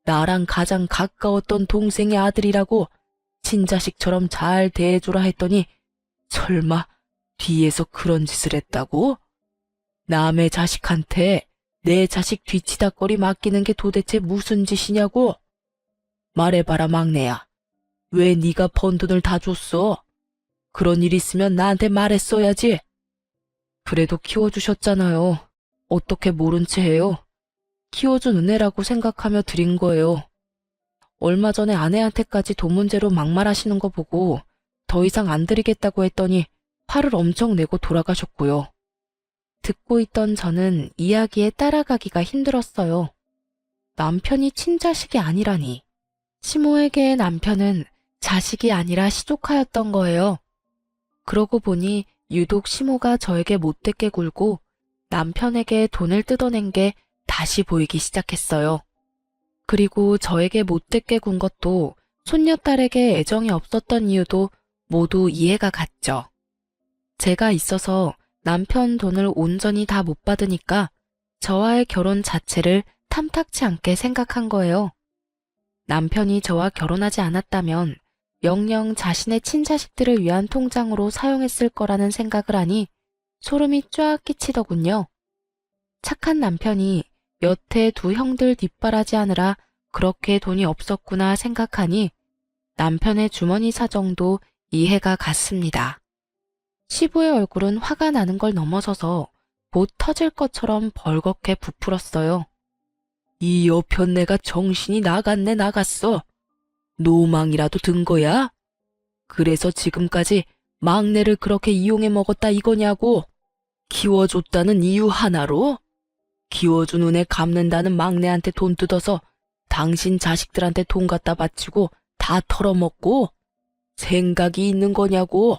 나랑 가장 가까웠던 동생의 아들이라고 친자식처럼 잘 대해주라 했더니 설마 뒤에서 그런 짓을 했다고? 남의 자식한테 내 자식 뒤치다꺼리 맡기는 게 도대체 무슨 짓이냐고? 말해봐라 막내야. 왜 네가 번 돈을 다 줬어? 그런 일 있으면 나한테 말했어야지. 그래도 키워주셨잖아요. 어떻게 모른 채 해요? 키워준 은혜라고 생각하며 드린 거예요. 얼마 전에 아내한테까지 돈 문제로 막말하시는 거 보고 더 이상 안 드리겠다고 했더니 화를 엄청 내고 돌아가셨고요. 듣고 있던 저는 이야기에 따라가기가 힘들었어요. 남편이 친자식이 아니라니. 시모에게의 남편은 자식이 아니라 시조카였던 거예요. 그러고 보니 유독 시모가 저에게 못되게 굴고 남편에게 돈을 뜯어낸 게 다시 보이기 시작했어요. 그리고 저에게 못되게 군 것도 손녀딸에게 애정이 없었던 이유도 모두 이해가 갔죠. 제가 있어서 남편 돈을 온전히 다 못 받으니까 저와의 결혼 자체를 탐탁치 않게 생각한 거예요. 남편이 저와 결혼하지 않았다면 영영 자신의 친자식들을 위한 통장으로 사용했을 거라는 생각을 하니 소름이 쫙 끼치더군요. 착한 남편이 여태 두 형들 뒷바라지 하느라 그렇게 돈이 없었구나 생각하니 남편의 주머니 사정도 이해가 갔습니다. 시부의 얼굴은 화가 나는 걸 넘어서서 곧 터질 것처럼 벌겋게 부풀었어요. 이 여편네가 정신이 나갔네 나갔어. 노망이라도 든 거야? 그래서 지금까지 막내를 그렇게 이용해 먹었다 이거냐고? 키워줬다는 이유 하나로? 키워준 은혜 갚는다는 막내한테 돈 뜯어서 당신 자식들한테 돈 갖다 바치고 다 털어먹고? 생각이 있는 거냐고?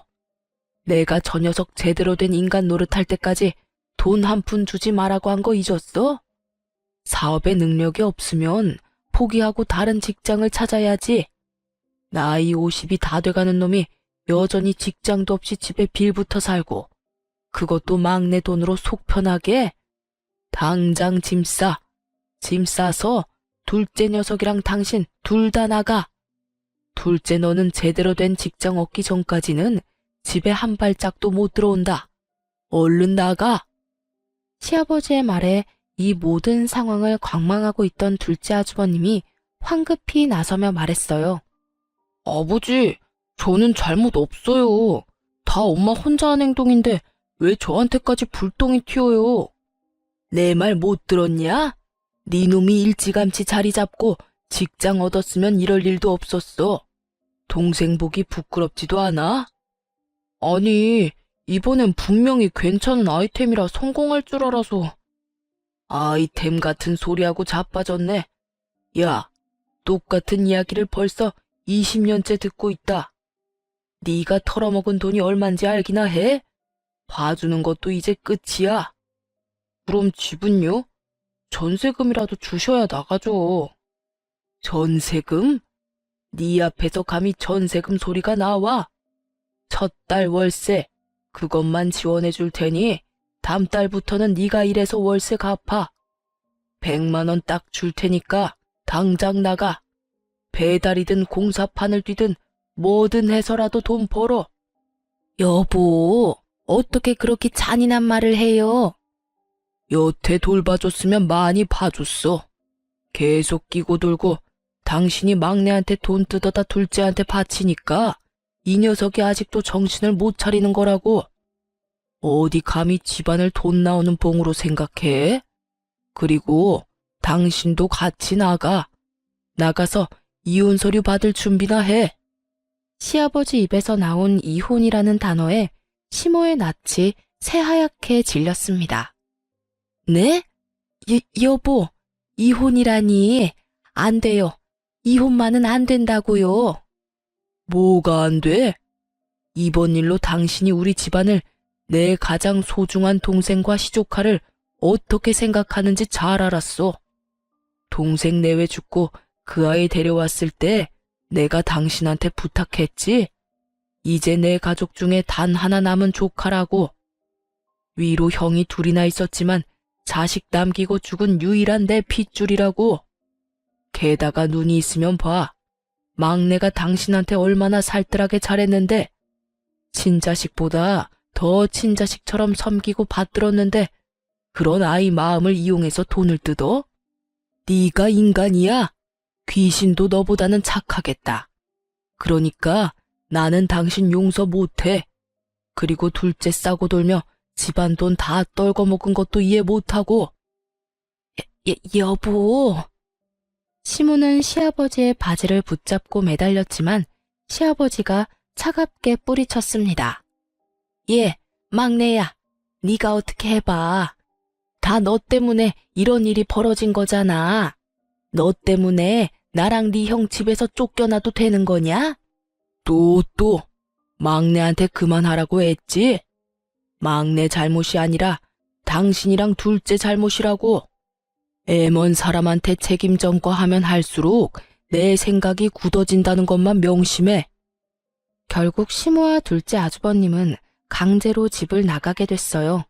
내가 저 녀석 제대로 된 인간 노릇할 때까지 돈 한 푼 주지 말라고 한 거 잊었어? 사업에 능력이 없으면 포기하고 다른 직장을 찾아야지. 나이 50이 다 돼가는 놈이 여전히 직장도 없이 집에 빌붙어 살고 그것도 막내 돈으로 속 편하게? 당장 짐 싸. 짐 싸서 둘째 녀석이랑 당신 둘 다 나가. 둘째 너는 제대로 된 직장 얻기 전까지는 집에 한 발짝도 못 들어온다. 얼른 나가. 시아버지의 말에 이 모든 상황을 관망하고 있던 둘째 아주버님이 황급히 나서며 말했어요. 아버지, 저는 잘못 없어요. 다 엄마 혼자 한 행동인데 왜 저한테까지 불똥이 튀어요? 내 말 못 들었냐? 네 놈이 일찌감치 자리 잡고 직장 얻었으면 이럴 일도 없었어. 동생 보기 부끄럽지도 않아? 아니, 이번엔 분명히 괜찮은 아이템이라 성공할 줄 알아서. 아이템 같은 소리하고 자빠졌네. 야, 똑같은 이야기를 벌써 20년째 듣고 있다. 네가 털어먹은 돈이 얼만지 알기나 해? 봐주는 것도 이제 끝이야. 그럼 집은요? 전세금이라도 주셔야 나가죠. 전세금? 네 앞에서 감히 전세금 소리가 나와? 첫 달 월세 그것만 지원해 줄 테니 다음 달부터는 네가 일해서 월세 갚아. 100만 원 딱 줄 테니까 당장 나가. 배달이든 공사판을 뛰든 뭐든 해서라도 돈 벌어. 여보, 어떻게 그렇게 잔인한 말을 해요? 여태 돌봐줬으면 많이 봐줬어. 계속 끼고 돌고 당신이 막내한테 돈 뜯어다 둘째한테 바치니까 이 녀석이 아직도 정신을 못 차리는 거라고. 어디 감히 집안을 돈 나오는 봉으로 생각해? 그리고 당신도 같이 나가. 나가서 이혼 서류 받을 준비나 해. 시아버지 입에서 나온 이혼이라는 단어에 시모의 낯이 새하얗게 질렸습니다. 네? 여보, 이혼이라니. 안 돼요. 이혼만은 안 된다고요. 뭐가 안 돼? 이번 일로 당신이 우리 집안을 내 가장 소중한 동생과 시조카를 어떻게 생각하는지 잘 알았어. 동생 내외 죽고 그 아이 데려왔을 때 내가 당신한테 부탁했지? 이제 내 가족 중에 단 하나 남은 조카라고. 위로 형이 둘이나 있었지만 자식 남기고 죽은 유일한 내 핏줄이라고. 게다가 눈이 있으면 봐. 막내가 당신한테 얼마나 살뜰하게 잘했는데 친자식보다 더 친자식처럼 섬기고 받들었는데 그런 아이 마음을 이용해서 돈을 뜯어? 네가 인간이야? 귀신도 너보다는 착하겠다. 그러니까 나는 당신 용서 못해. 그리고 둘째 싸고 돌며 집안 돈 다 떨궈먹은 것도 이해 못하고. 여보. 시모는 시아버지의 바지를 붙잡고 매달렸지만 시아버지가 차갑게 뿌리쳤습니다. 예, 막내야. 네가 어떻게 해봐. 다 너 때문에 이런 일이 벌어진 거잖아. 너 때문에 나랑 네 형 집에서 쫓겨나도 되는 거냐? 또 막내한테 그만하라고 했지? 막내 잘못이 아니라 당신이랑 둘째 잘못이라고. 애먼 사람한테 책임 전가하면 할수록 내 생각이 굳어진다는 것만 명심해. 결국 시모와 둘째 아주버님은 강제로 집을 나가게 됐어요.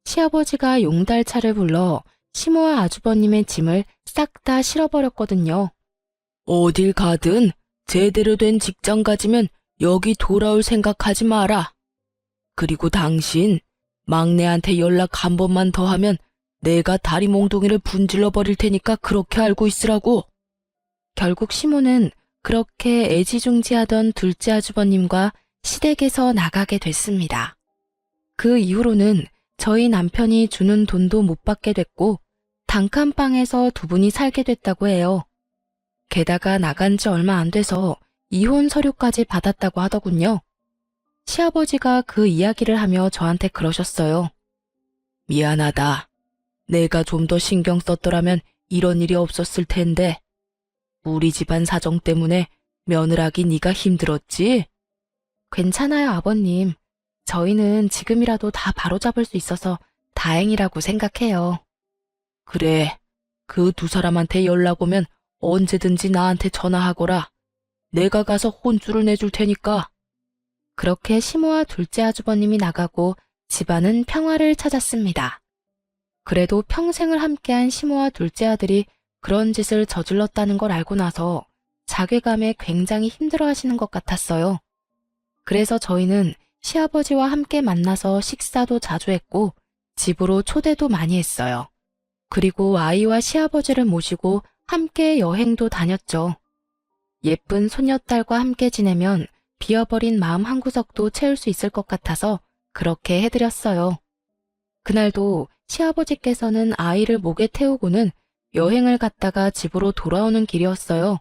시아버지가 용달차를 불러 시모와 아주버님의 짐을 싹 다 실어버렸거든요. 어딜 가든 제대로 된 직장 가지면 여기 돌아올 생각하지 마라. 그리고 당신 막내한테 연락 한 번만 더 하면 내가 다리 몽둥이를 분질러 버릴 테니까 그렇게 알고 있으라고. 결국 시모는 그렇게 애지중지하던 둘째 아주버님과 시댁에서 나가게 됐습니다. 그 이후로는 저희 남편이 주는 돈도 못 받게 됐고 단칸방에서 두 분이 살게 됐다고 해요. 게다가 나간 지 얼마 안 돼서 이혼 서류까지 받았다고 하더군요. 시아버지가 그 이야기를 하며 저한테 그러셨어요. 미안하다. 내가 좀 더 신경 썼더라면 이런 일이 없었을 텐데. 우리 집안 사정 때문에 며느라기 네가 힘들었지? 괜찮아요, 아버님. 저희는 지금이라도 다 바로잡을 수 있어서 다행이라고 생각해요. 그래, 그 두 사람한테 연락 오면 언제든지 나한테 전화하거라. 내가 가서 혼쭐을 내줄 테니까. 그렇게 시모와 둘째 아주버님이 나가고 집안은 평화를 찾았습니다. 그래도 평생을 함께한 시모와 둘째 아들이 그런 짓을 저질렀다는 걸 알고 나서 자괴감에 굉장히 힘들어하시는 것 같았어요. 그래서 저희는 시아버지와 함께 만나서 식사도 자주 했고 집으로 초대도 많이 했어요. 그리고 아이와 시아버지를 모시고 함께 여행도 다녔죠. 예쁜 손녀딸과 함께 지내면 비어버린 마음 한구석도 채울 수 있을 것 같아서 그렇게 해드렸어요. 그날도 시아버지께서는 아이를 목에 태우고는 여행을 갔다가 집으로 돌아오는 길이었어요.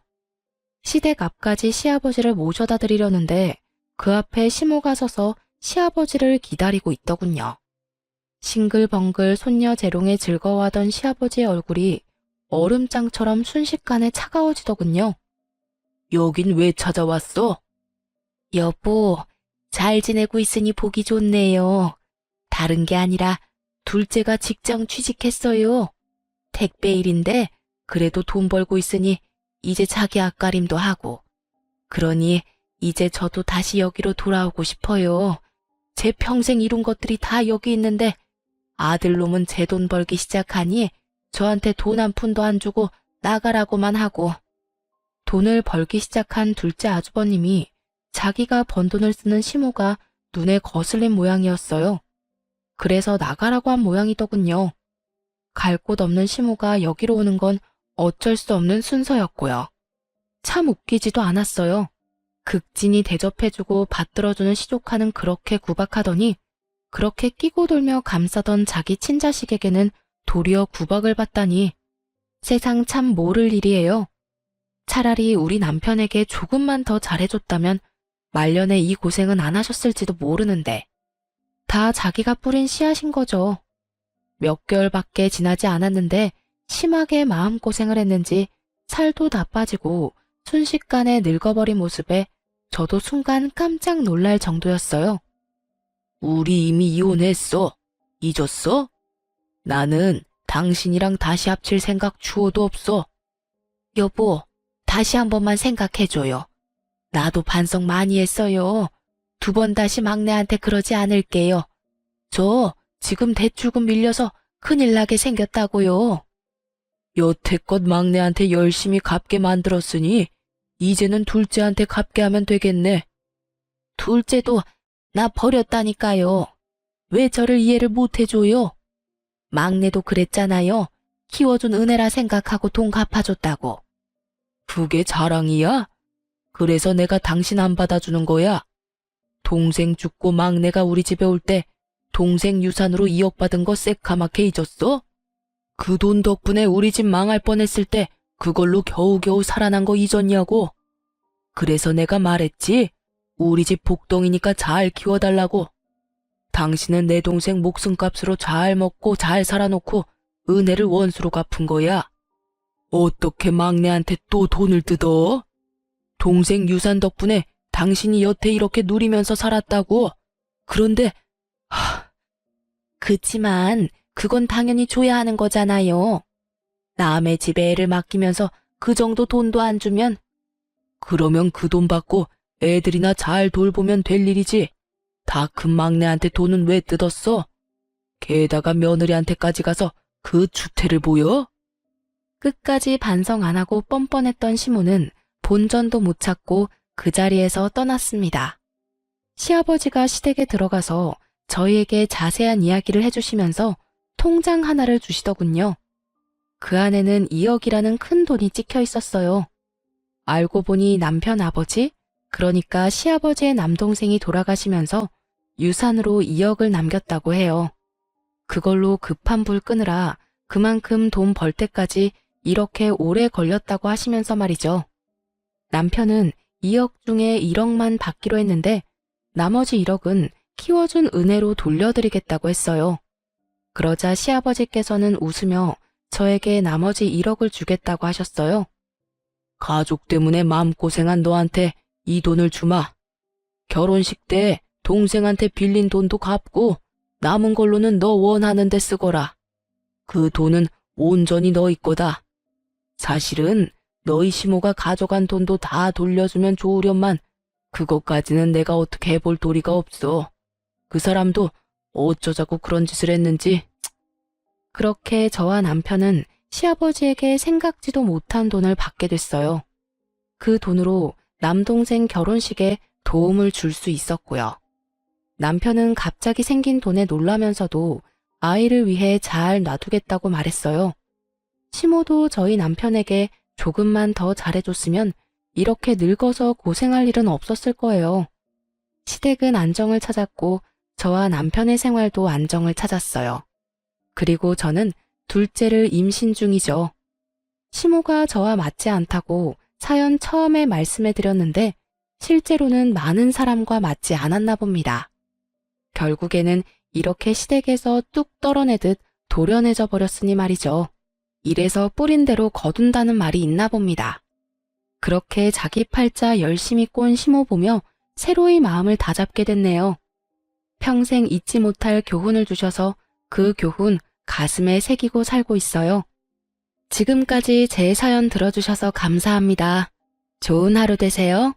시댁 앞까지 시아버지를 모셔다 드리려는데 그 앞에 시모가 서서 시아버지를 기다리고 있더군요. 싱글벙글 손녀 재롱에 즐거워하던 시아버지의 얼굴이 얼음장처럼 순식간에 차가워지더군요. 여긴 왜 찾아왔어? 여보, 잘 지내고 있으니 보기 좋네요. 다른 게 아니라 둘째가 직장 취직했어요. 택배 일인데 그래도 돈 벌고 있으니 이제 자기 앞가림도 하고 그러니 이제 저도 다시 여기로 돌아오고 싶어요. 제 평생 이룬 것들이 다 여기 있는데 아들놈은 제 돈 벌기 시작하니 저한테 돈 한 푼도 안 주고 나가라고만 하고, 돈을 벌기 시작한 둘째 아주버님이 자기가 번 돈을 쓰는 시모가 눈에 거슬린 모양이었어요. 그래서 나가라고 한 모양이더군요. 갈 곳 없는 시모가 여기로 오는 건 어쩔 수 없는 순서였고요. 참 웃기지도 않았어요. 극진히 대접해주고 받들어주는 시조카는 그렇게 구박하더니 그렇게 끼고 돌며 감싸던 자기 친자식에게는 도리어 구박을 받다니 세상 참 모를 일이에요. 차라리 우리 남편에게 조금만 더 잘해줬다면 말년에 이 고생은 안 하셨을지도 모르는데 다 자기가 뿌린 씨앗인 거죠. 몇 개월밖에 지나지 않았는데 심하게 마음고생을 했는지 살도 다 빠지고 순식간에 늙어버린 모습에 저도 순간 깜짝 놀랄 정도였어요. 우리 이미 이혼했어. 잊었어? 나는 당신이랑 다시 합칠 생각 추호도 없어. 여보, 다시 한 번만 생각해줘요. 나도 반성 많이 했어요. 2번 다시 막내한테 그러지 않을게요. 저 지금 대출금 밀려서 큰일 나게 생겼다고요. 여태껏 막내한테 열심히 갚게 만들었으니 이제는 둘째한테 갚게 하면 되겠네. 둘째도 나 버렸다니까요. 왜 저를 이해를 못 해줘요? 막내도 그랬잖아요. 키워준 은혜라 생각하고 돈 갚아줬다고. 그게 자랑이야? 그래서 내가 당신 안 받아주는 거야? 동생 죽고 막내가 우리 집에 올 때 동생 유산으로 2억 받은 거 새카맣게 잊었어? 그 돈 덕분에 우리 집 망할 뻔했을 때 그걸로 겨우겨우 살아난 거 잊었냐고? 그래서 내가 말했지. 우리 집 복덩이니까 잘 키워달라고. 당신은 내 동생 목숨값으로 잘 먹고 잘 살아놓고 은혜를 원수로 갚은 거야. 어떻게 막내한테 또 돈을 뜯어? 동생 유산 덕분에 당신이 여태 이렇게 누리면서 살았다고. 그런데 그치만 그건 당연히 줘야 하는 거잖아요. 남의 집에 애를 맡기면서 그 정도 돈도 안 주면. 그러면 그 돈 받고 애들이나 잘 돌보면 될 일이지. 다 큰 막내한테 돈은 왜 뜯었어? 게다가 며느리한테까지 가서 그 추태를 보여? 끝까지 반성 안 하고 뻔뻔했던 시모는 본전도 못 찾고 그 자리에서 떠났습니다. 시아버지가 시댁에 들어가서 저희에게 자세한 이야기를 해주시면서 통장 하나를 주시더군요. 그 안에는 2억이라는 큰 돈이 찍혀 있었어요. 알고 보니 남편 아버지, 그러니까 시아버지의 남동생이 돌아가시면서 유산으로 2억을 남겼다고 해요. 그걸로 급한 불 끄느라 그만큼 돈 벌 때까지 이렇게 오래 걸렸다고 하시면서 말이죠. 남편은 2억 중에 1억만 받기로 했는데 나머지 1억은 키워준 은혜로 돌려드리겠다고 했어요. 그러자 시아버지께서는 웃으며 저에게 나머지 1억을 주겠다고 하셨어요. 가족 때문에 마음고생한 너한테 이 돈을 주마. 결혼식 때 동생한테 빌린 돈도 갚고 남은 걸로는 너 원하는 데 쓰거라. 그 돈은 온전히 너희 거다. 사실은 너희 시모가 가져간 돈도 다 돌려주면 좋으련만 그것까지는 내가 어떻게 해볼 도리가 없어. 그 사람도 어쩌자고 그런 짓을 했는지. 그렇게 저와 남편은 시아버지에게 생각지도 못한 돈을 받게 됐어요. 그 돈으로 남동생 결혼식에 도움을 줄 수 있었고요. 남편은 갑자기 생긴 돈에 놀라면서도 아이를 위해 잘 놔두겠다고 말했어요. 시모도 저희 남편에게 조금만 더 잘해줬으면 이렇게 늙어서 고생할 일은 없었을 거예요. 시댁은 안정을 찾았고 저와 남편의 생활도 안정을 찾았어요. 그리고 저는 둘째를 임신 중이죠. 시모가 저와 맞지 않다고 사연 처음에 말씀해드렸는데 실제로는 많은 사람과 맞지 않았나 봅니다. 결국에는 이렇게 시댁에서 뚝 떨어내듯 도련해져 버렸으니 말이죠. 이래서 뿌린 대로 거둔다는 말이 있나 봅니다. 그렇게 자기 팔자 열심히 꼰 시모 보며 새로이 마음을 다잡게 됐네요. 평생 잊지 못할 교훈을 주셔서 그 교훈 가슴에 새기고 살고 있어요. 지금까지 제 사연 들어주셔서 감사합니다. 좋은 하루 되세요.